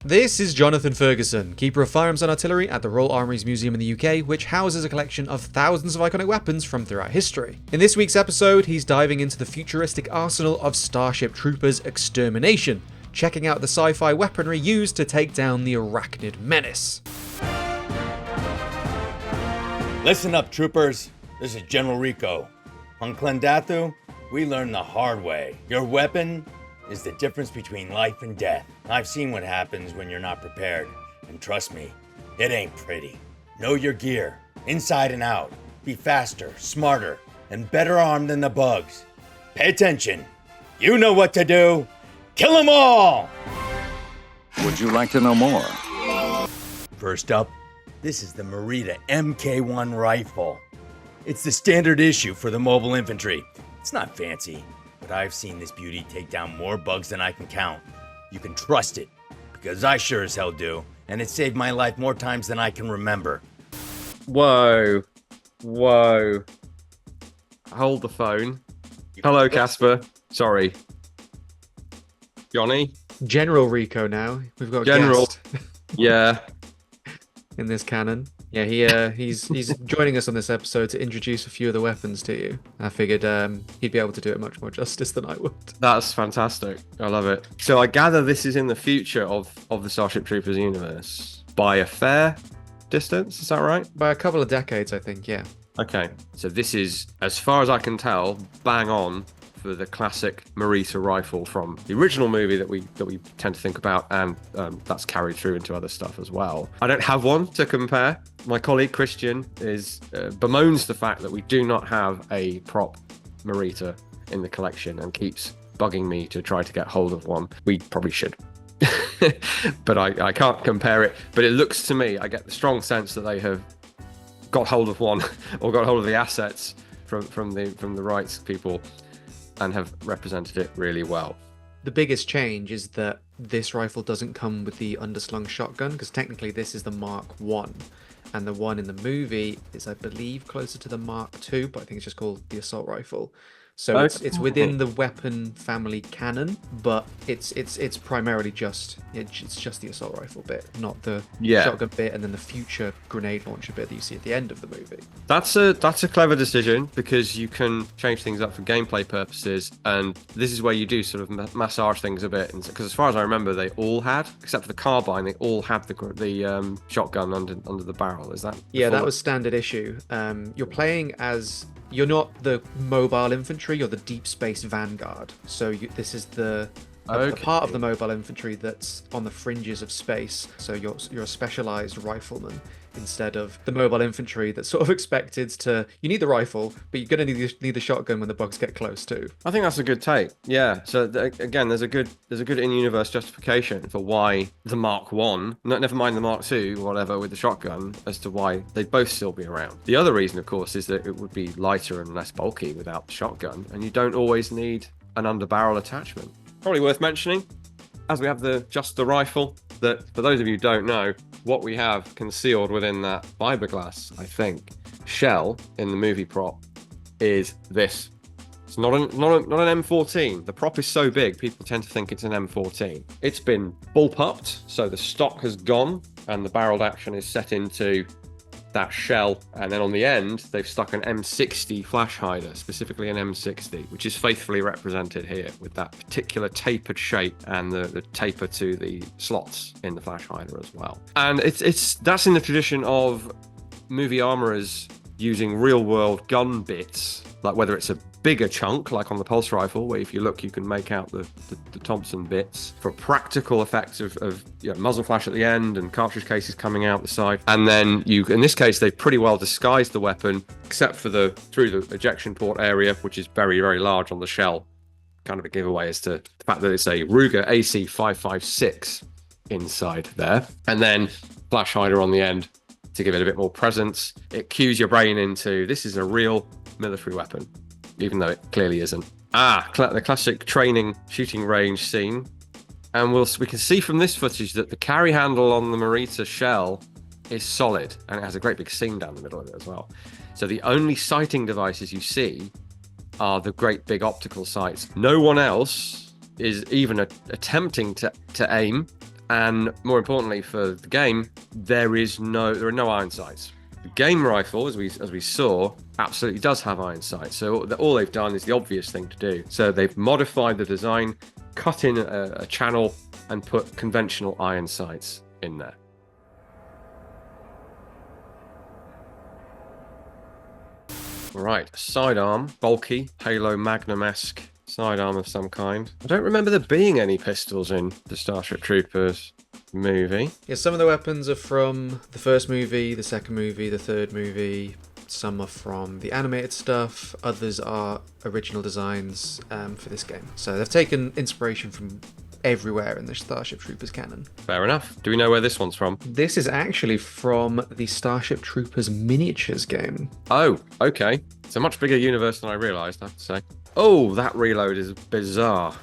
This is Jonathan Ferguson, Keeper of Firearms Artillery at the Royal Armouries Museum in the UK, which houses a collection of thousands of iconic weapons from throughout history. In this week's episode, he's diving into the futuristic arsenal of Starship Troopers' Extermination, checking out the sci-fi weaponry used to take down the arachnid menace. Listen up, troopers. This is General Rico. On Klendathu, we learned the hard way. Your weapon is the difference between life and death. I've seen what happens when you're not prepared, and trust me, it ain't pretty. Know your gear, inside and out. Be faster, smarter, and better armed than the bugs. Pay attention. You know what to do. Kill them all! Would you like to know more? First up, this is the Morita MK1 rifle. It's the standard issue for the mobile infantry. It's not fancy, but I've seen this beauty take down more bugs than I can count. You can trust it, because I sure as hell do, and it saved my life more times than I can remember. Whoa. Hold the phone. Hello, Casper. Sorry. Johnny? General Rico now. We've got a General. guest Yeah. in this canon. Yeah, he's joining us on this episode to introduce a few of the weapons to you. I figured he'd be able to do it much more justice than I would. That's fantastic. I love it. So I gather this is in the future of the Starship Troopers universe by a fair distance. Is that right? By a couple of decades, I think, yeah. Okay. So this is, as far as I can tell, bang on for the classic Morita rifle from the original movie that we tend to think about, and that's carried through into other stuff as well. I don't have one to compare. My colleague Christian bemoans the fact that we do not have a prop Morita in the collection and keeps bugging me to try to get hold of one. We probably should. But I can't compare it. But it looks to me, I get the strong sense that they have got hold of one or got hold of the assets from the rights people and have represented it really well. The biggest change is that this rifle doesn't come with the underslung shotgun, because technically this is the Mark 1, and the one in the movie is, I believe, closer to the Mark 2, but I think it's just called the assault rifle. So it's within the weapon family canon, but it's primarily just the assault rifle bit, not the shotgun bit, and then the future grenade launcher bit that you see at the end of the movie. That's a clever decision, because you can change things up for gameplay purposes, and this is where you do sort of massage things a bit. Because as far as I remember, they all had, except for the carbine, they all had the shotgun under the barrel. Is that? Yeah, that was standard issue. You're playing as. You're not the mobile infantry, you're the deep space vanguard. So this is the part of the mobile infantry that's on the fringes of space. So you're a specialized rifleman instead of the mobile infantry that's sort of expected to. You need the rifle, but you're going to need the shotgun when the bugs get close too. I think that's a good take. Yeah. So again, there's a good in-universe justification for why the Mark 1, never mind the Mark 2, whatever, with the shotgun, as to why they'd both still be around. The other reason, of course, is that it would be lighter and less bulky without the shotgun, and you don't always need an under-barrel attachment. Probably worth mentioning, as we have just the rifle, that for those of you who don't know, what we have concealed within that fiberglass, I think, shell in the movie prop is this. It's not an M14. The prop is so big, people tend to think it's an M14. It's been bullpupped, so the stock has gone, and the barreled action is set into that shell, and then on the end they've stuck an M60 flash hider, specifically an M60, which is faithfully represented here with that particular tapered shape and the taper to the slots in the flash hider as well. And that's in the tradition of movie armorers using real world gun bits, like whether it's a bigger chunk like on the pulse rifle, where if you look you can make out the Thompson bits, for practical effects of muzzle flash at the end and cartridge cases coming out the side. And then in this case they've pretty well disguised the weapon, except for through the ejection port area, which is very, very large on the shell. Kind of a giveaway as to the fact that it's a Ruger AC 556 inside there, and then flash hider on the end to give it a bit more presence. It cues your brain into, this is a real military weapon, even though it clearly isn't. The classic training shooting range scene. And we can see from this footage that the carry handle on the Morita shell is solid, and it has a great big seam down the middle of it as well. So the only sighting devices you see are the great big optical sights. No one else is even attempting to aim And more importantly for the game, there are no iron sights. The game rifle, as we saw, absolutely does have iron sights. So all they've done is the obvious thing to do. So they've modified the design, cut in a channel, and put conventional iron sights in there. All right, sidearm, bulky, Halo Magnum-esque sidearm of some kind. I don't remember there being any pistols in the Starship Troopers movie. Yeah, some of the weapons are from the first movie, the second movie, the third movie. Some are from the animated stuff. Others are original designs for this game. So they've taken inspiration from everywhere in the Starship Troopers canon. Fair enough. Do we know where this one's from? This is actually from the Starship Troopers miniatures game. Oh, okay. It's a much bigger universe than I realised, I have to say. Oh, that reload is bizarre.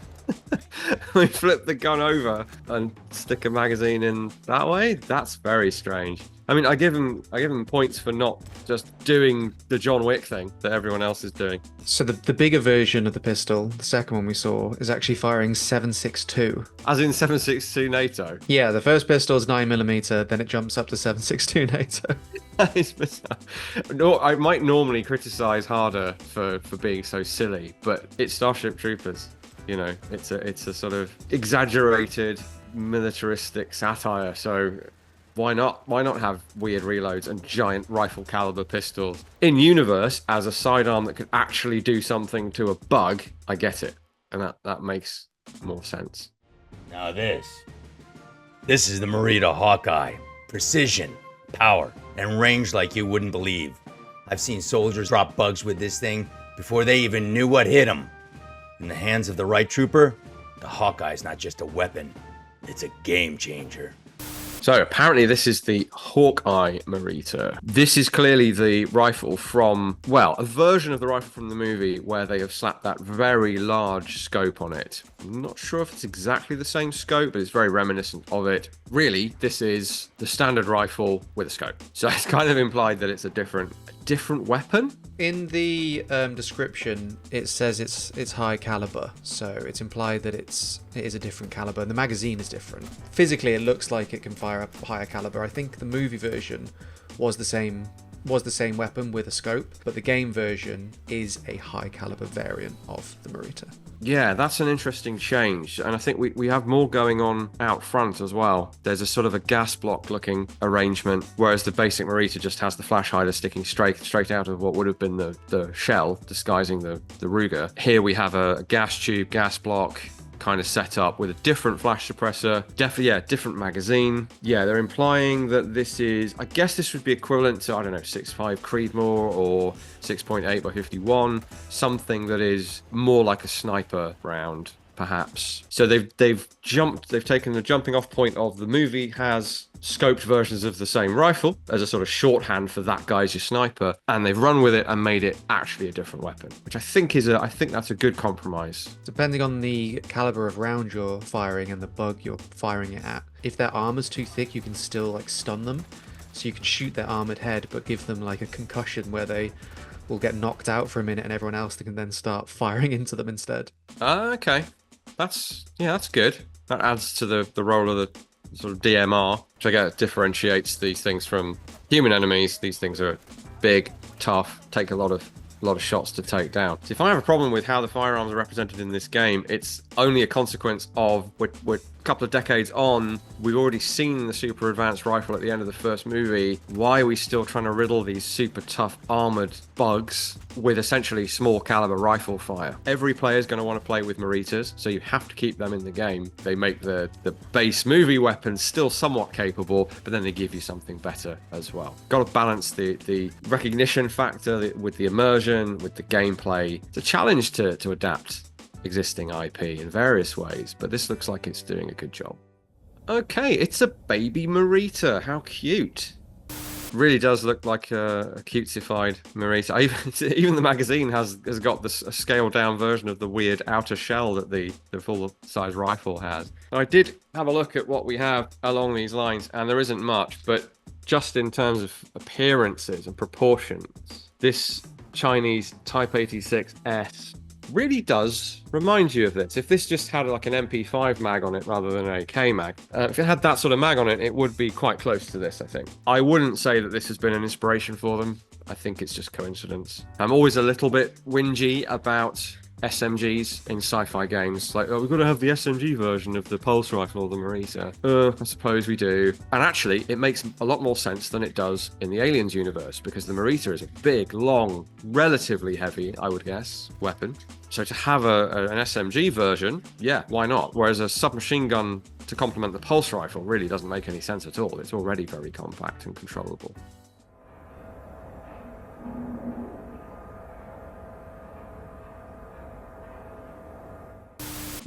We flip the gun over and stick a magazine in that way? That's very strange. I mean, I give him points for not just doing the John Wick thing that everyone else is doing. So the bigger version of the pistol, the second one we saw, is actually firing 7.62. As in 7.62 NATO? Yeah, the first pistol is 9mm, then it jumps up to 7.62 NATO. That is bizarre. No, I might normally criticise harder for being so silly, but it's Starship Troopers. You know, it's a sort of exaggerated militaristic satire, so why not have weird reloads and giant rifle caliber pistols in universe as a sidearm that could actually do something to a bug? I get it, and that makes more sense. Now this is the Morita Hawkeye. Precision, power, and range like you wouldn't believe. I've seen soldiers drop bugs with this thing before they even knew what hit them. In the hands of the right trooper, the Hawkeye's not just a weapon, it's a game changer. So apparently this is the Hawkeye Morita. This is clearly the rifle from, well, a version of the rifle from the movie where they have slapped that very large scope on it. I'm not sure if it's exactly the same scope, but it's very reminiscent of it. Really, this is the standard rifle with a scope. So it's kind of implied that it's a different weapon. In the description, it says it's high caliber, so it's implied that it is a different caliber, and the magazine is different. Physically, it looks like it can fire up higher caliber. I think the movie version was the same weapon with a scope, but the game version is a high caliber variant of the Morita. Yeah, that's an interesting change, and I think we have more going on out front as well. There's a sort of a gas block looking arrangement, whereas the basic Morita just has the flash hider sticking straight out of what would have been the shell disguising the Ruger. Here we have a gas tube, gas block kind of set up with a different flash suppressor, different magazine. Yeah, they're implying that this is, I guess this would be equivalent to, I don't know, 6.5 Creedmoor or 6.8 by 51, something that is more like a sniper round, perhaps. So they've taken the jumping off point of the movie has scoped versions of the same rifle as a sort of shorthand for that guy's your sniper, and they've run with it and made it actually a different weapon, which I think that's a good compromise. Depending on the caliber of round you're firing and the bug you're firing it at, if their armor's too thick, you can still like stun them, so you can shoot their armored head but give them like a concussion where they will get knocked out for a minute and everyone else can then start firing into them instead. Okay, that's good. That adds to the role of the sort of DMR, which I guess differentiates these things from human enemies. These things are big, tough, take a lot of shots to take down. So if I have a problem with how the firearms are represented in this game, it's only a consequence of we're a couple of decades on. We've already seen the super advanced rifle at the end of the first movie. Why are we still trying to riddle these super tough armored bugs with essentially small caliber rifle fire? Every player is going to want to play with Moritas, so you have to keep them in the game. They make the base movie weapons still somewhat capable, but then they give you something better as well. Got to balance the recognition factor with the immersion, with the gameplay. It's a challenge to adapt existing IP in various ways, but this looks like it's doing a good job. Okay, it's a baby Morita. How cute. Really does look like a cutesified Morita. Even the magazine has got a scaled down version of the weird outer shell that the full size rifle has. I did have a look at what we have along these lines, and there isn't much, but just in terms of appearances and proportions, this Chinese Type 86S really does remind you of this. If this just had like an MP5 mag on it rather than an AK mag, if it had that sort of mag on it, it would be quite close to this, I think. I wouldn't say that this has been an inspiration for them. I think it's just coincidence. I'm always a little bit whingy about SMGs in sci-fi games. Like, oh, we've got to have the SMG version of the pulse rifle or the Morita. I suppose we do. And actually, it makes a lot more sense than it does in the Aliens universe, because the Morita is a big, long, relatively heavy, I would guess, weapon. So to have an SMG version, yeah, why not? Whereas a submachine gun to complement the pulse rifle really doesn't make any sense at all. It's already very compact and controllable.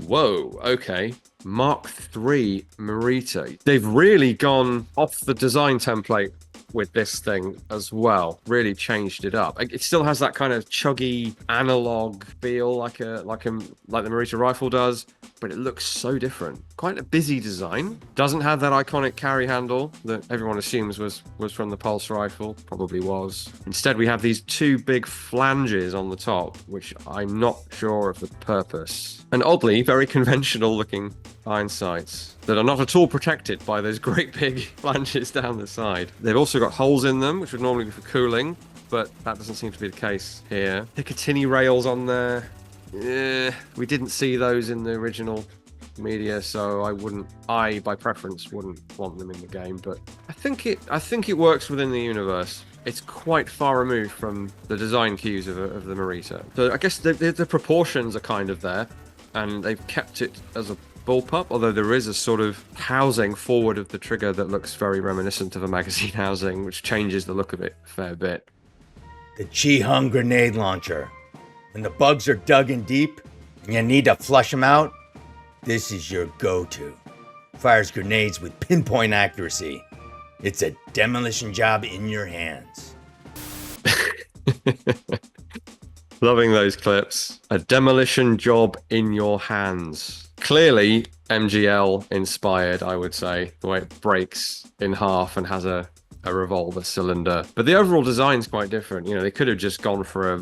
Whoa, okay. Mark III Morita. They've really gone off the design template with this thing as well. Really changed it up. It still has that kind of chuggy analog feel like the Morita rifle does, but it looks so different. Quite a busy design. Doesn't have that iconic carry handle that everyone assumes was from the pulse rifle. Probably was. Instead, we have these two big flanges on the top, which I'm not sure of the purpose. And oddly, very conventional looking iron sights that are not at all protected by those great big flanges down the side. They've also got holes in them, which would normally be for cooling, but that doesn't seem to be the case here. Picatinny rails on there. We didn't see those in the original media, so I by preference wouldn't want them in the game, but I think it works within the universe. It's quite far removed from the design cues of the Morita. So I guess the proportions are kind of there, and they've kept it as a bullpup, although there is a sort of housing forward of the trigger that looks very reminiscent of a magazine housing, which changes the look of it a fair bit. The Chi-Hung grenade launcher. When the bugs are dug in deep and you need to flush them out, this is your go-to. Fires grenades with pinpoint accuracy. It's a demolition job in your hands. Loving those clips. A demolition job in your hands. Clearly MGL inspired, I would say, the way it breaks in half and has a revolver cylinder. But the overall design's quite different. You know, they could have just gone for a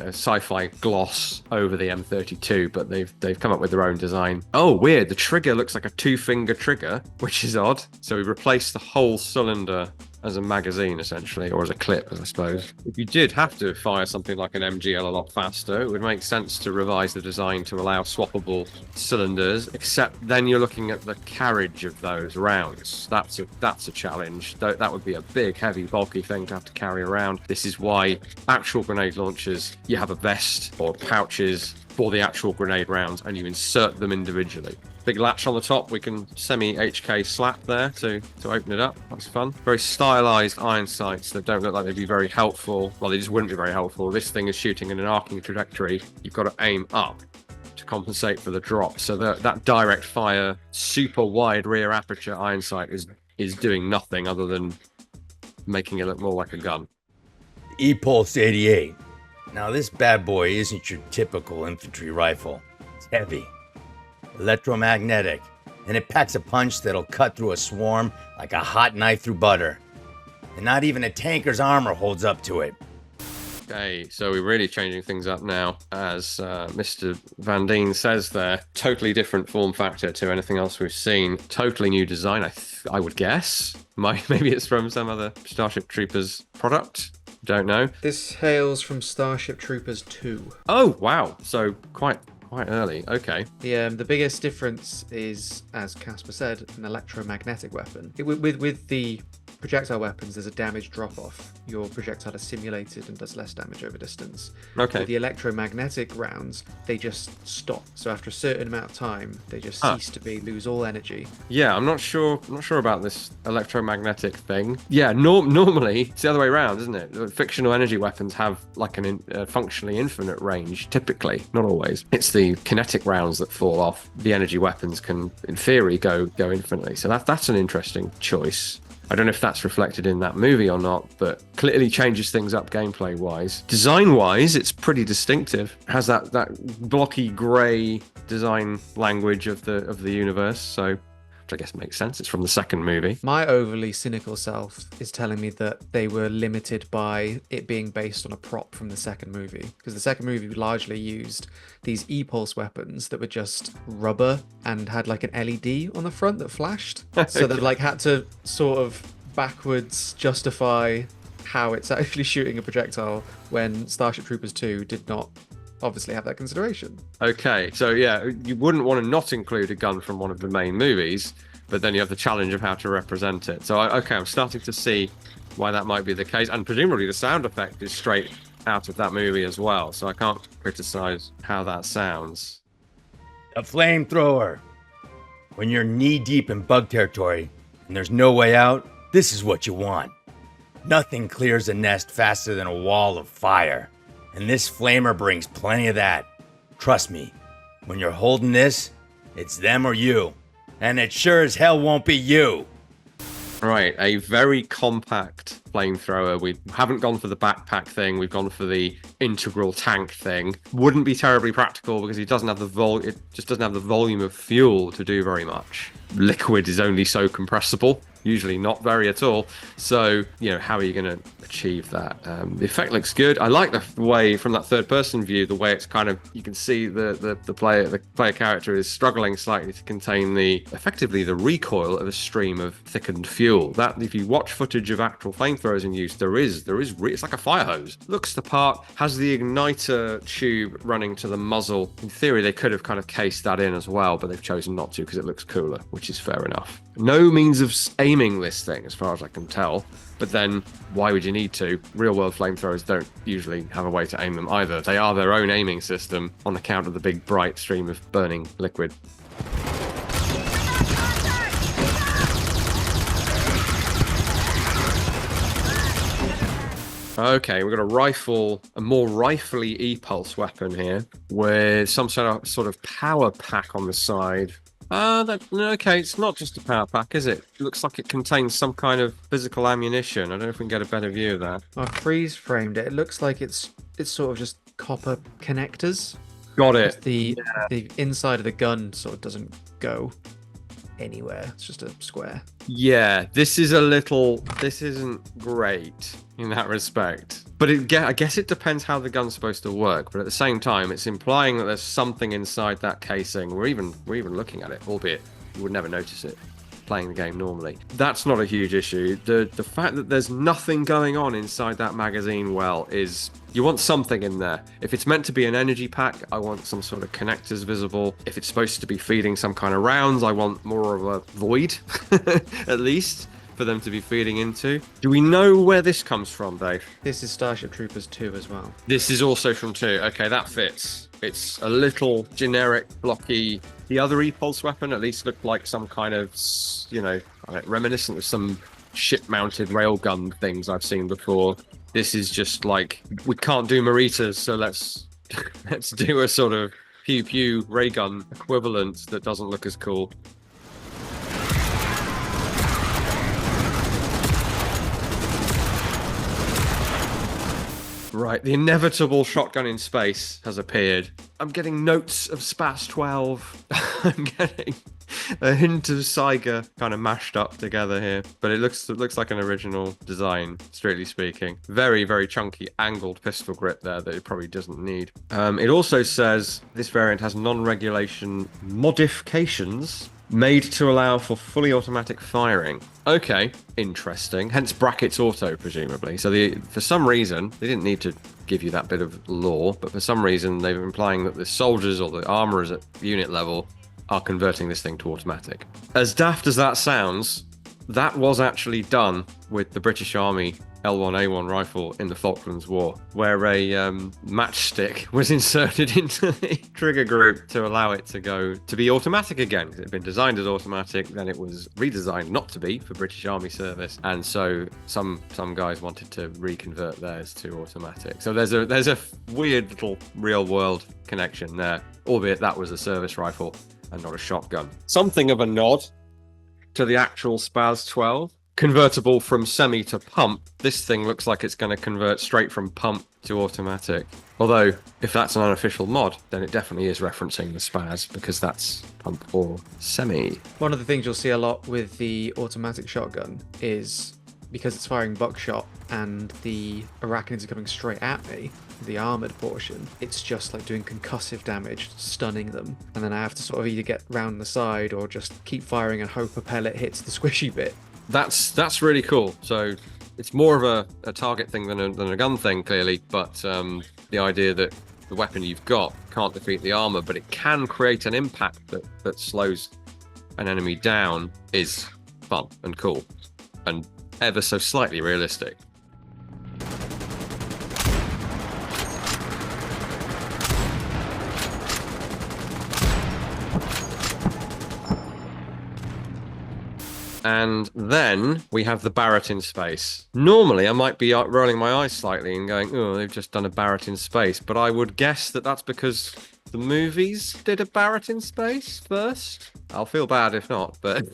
sci-fi gloss over the M32, but they've come up with their own design. Oh, weird. The trigger looks like a two-finger trigger, which is odd. So we replaced the whole cylinder as a magazine, essentially, or as a clip, I suppose. If you did have to fire something like an MGL a lot faster, it would make sense to revise the design to allow swappable cylinders, except then you're looking at the carriage of those rounds. That's a challenge. That would be a big, heavy, bulky thing to have to carry around. This is why actual grenade launchers, you have a vest or pouches for the actual grenade rounds, and you insert them individually. Big latch on the top, we can semi-HK slap there to open it up. That's fun. Very stylized iron sights that don't look like they'd be very helpful. Well, they just wouldn't be very helpful. This thing is shooting in an arcing trajectory. You've got to aim up to compensate for the drop. So that direct fire, super wide rear aperture iron sight is doing nothing other than making it look more like a gun. E-Pulse 88. Now this bad boy isn't your typical infantry rifle. It's heavy, electromagnetic, and it packs a punch that'll cut through a swarm like a hot knife through butter. And not even a tanker's armor holds up to it. Okay, so we're really changing things up now, as Mr. Van Dien says there. Totally different form factor to anything else we've seen. Totally new design, I would guess. Maybe it's from some other Starship Troopers product. Don't know. This hails from Starship Troopers 2. Oh, wow. So quite early. Okay. The biggest difference is, as Casper said, an electromagnetic weapon. With the projectile weapons, there's a damage drop-off. Your projectile is simulated and does less damage over distance. Okay. With the electromagnetic rounds, they just stop. So after a certain amount of time, they just cease to lose all energy. Yeah, I'm not sure about this electromagnetic thing. Yeah, normally it's the other way around, isn't it? Fictional energy weapons have like a functionally infinite range, typically, not always. It's the kinetic rounds that fall off. The energy weapons can, in theory, go infinitely. So that's an interesting choice. I don't know if that's reflected in that movie or not, but clearly changes things up gameplay-wise. Design-wise, it's pretty distinctive. It has that blocky grey design language of the universe, so which I guess makes sense. It's from the second movie. My overly cynical self is telling me that they were limited by it being based on a prop from the second movie, because the second movie largely used these e-pulse weapons that were just rubber and had like an LED on the front that flashed. So they've like had to sort of backwards justify how it's actually shooting a projectile when Starship Troopers 2 did not obviously have that consideration. Okay, so yeah, you wouldn't want to not include a gun from one of the main movies, but then you have the challenge of how to represent it. So, okay, I'm starting to see why that might be the case, and presumably the sound effect is straight out of that movie as well, so I can't criticize how that sounds. A flamethrower. When you're knee-deep in bug territory and there's no way out, this is what you want. Nothing clears a nest faster than a wall of fire, and this flamer brings plenty of that. Trust me, when you're holding this, it's them or you, and it sure as hell won't be you. Right, a very compact flamethrower. We haven't gone for the backpack thing. We've gone for the integral tank thing. Wouldn't be terribly practical because it doesn't have the it just doesn't have the volume of fuel to do very much. Liquid is only so compressible, usually not very at all. So, you know, how are you going to achieve that? The effect looks good. I like the way, from that third-person view, the way it's kind of, you can see the player character is struggling slightly to contain effectively the recoil of a stream of thickened fuel. That, if you watch footage of actual flamethrowers in use, it's like a fire hose. Looks the part, has the igniter tube running to the muzzle. In theory, they could have kind of cased that in as well, but they've chosen not to because it looks cooler, which is fair enough. No means of aiming this thing, as far as I can tell. But then, why would you need to? Real-world flamethrowers don't usually have a way to aim them either. They are their own aiming system on account of the big, bright stream of burning liquid. Okay, we've got a more rifly e-pulse weapon here with some sort of power pack on the side. Okay, it's not just a power pack, is it? It looks like it contains some kind of physical ammunition. I don't know if we can get a better view of that. I freeze framed it. It looks like it's sort of just copper connectors. Got it. The inside of the gun sort of doesn't go anywhere. It's just a square. Yeah, this isn't great in that respect. But I guess it depends how the gun's supposed to work. But at the same time, it's implying that there's something inside that casing. We're even looking at it, albeit you would never notice it playing the game normally. That's not a huge issue. The fact that there's nothing going on inside that magazine well is, you want something in there. If it's meant to be an energy pack, I want some sort of connectors visible. If it's supposed to be feeding some kind of rounds, I want more of a void, at least, for them to be feeding into. Do we know where this comes from, Dave? This is Starship Troopers 2 as well. This is also from 2. Okay, that fits. It's a little generic, blocky. The other e-pulse weapon at least looked like some kind of, you know, reminiscent of some ship-mounted railgun things I've seen before. This is just like, we can't do Moritas, so let's do a sort of pew-pew ray gun equivalent that doesn't look as cool. Right, the inevitable shotgun in space has appeared. I'm getting notes of Spaz 12. I'm getting a hint of Saiga kind of mashed up together here. But it looks like an original design, strictly speaking. Very, very chunky angled pistol grip there that it probably doesn't need. It also says this variant has non-regulation modifications made to allow for fully automatic firing. Okay, interesting. Hence brackets auto, presumably. So for some reason, they didn't need to give you that bit of lore, but for some reason they're implying that the soldiers or the armorers at unit level are converting this thing to automatic. As daft as that sounds, that was actually done with the British Army L1A1 rifle in the Falklands War, where a matchstick was inserted into the trigger group to allow it to be automatic again. It had been designed as automatic, then it was redesigned not to be for British Army service, and so some guys wanted to reconvert theirs to automatic. So there's a weird little real world connection there, albeit that was a service rifle and not a shotgun. Something of a nod to the actual Spaz 12. convertible from semi to pump, this thing looks like it's going to convert straight from pump to automatic. Although, if that's an unofficial mod, then it definitely is referencing the SPAS, because that's pump or semi. One of the things you'll see a lot with the automatic shotgun is, because it's firing buckshot and the arachnids are coming straight at me, the armored portion, it's just like doing concussive damage, stunning them, and then I have to sort of either get round the side or just keep firing and hope a pellet hits the squishy bit. That's really cool. So it's more of a target thing than a gun thing, clearly, but the idea that the weapon you've got can't defeat the armor, but it can create an impact that slows an enemy down is fun and cool and ever so slightly realistic. And then we have the Barrett in space. Normally, I might be rolling my eyes slightly and going, oh, they've just done a Barrett in space. But I would guess that that's because the movies did a Barrett in space first. I'll feel bad if not, but...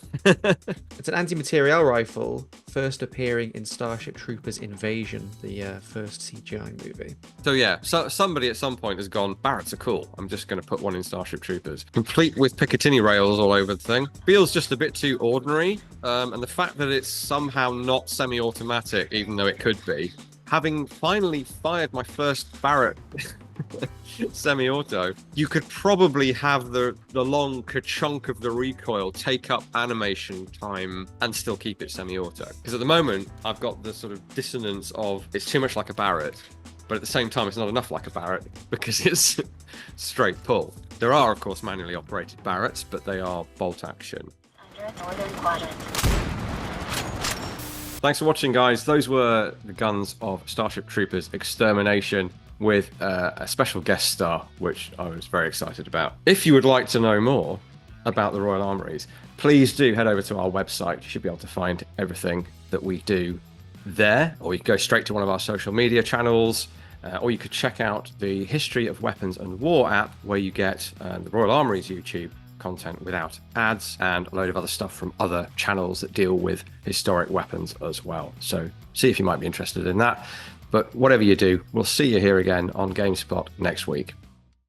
It's an anti-materiel rifle, first appearing in Starship Troopers Invasion, the first CGI movie. So yeah, somebody at some point has gone, Barretts are cool. I'm just going to put one in Starship Troopers. Complete with Picatinny rails all over the thing. Feels just a bit too ordinary. And the fact that it's somehow not semi-automatic, even though it could be. Having finally fired my first Barrett semi-auto, you could probably have the long ka-chunk of the recoil take up animation time and still keep it semi-auto. Because at the moment, I've got the sort of dissonance of it's too much like a Barrett, but at the same time, it's not enough like a Barrett because it's straight pull. There are, of course, manually operated Barretts, but they are bolt action. Thanks for watching, guys. Those were the guns of Starship Troopers Extermination with a special guest star, which I was very excited about. If you would like to know more about the Royal Armouries, please do head over to our website. You should be able to find everything that we do there, or you can go straight to one of our social media channels, or you could check out the History of Weapons and War app, where you get the Royal Armouries YouTube content without ads and a load of other stuff from other channels that deal with historic weapons as well. So see if you might be interested in that. But whatever you do, we'll see you here again on GameSpot next week.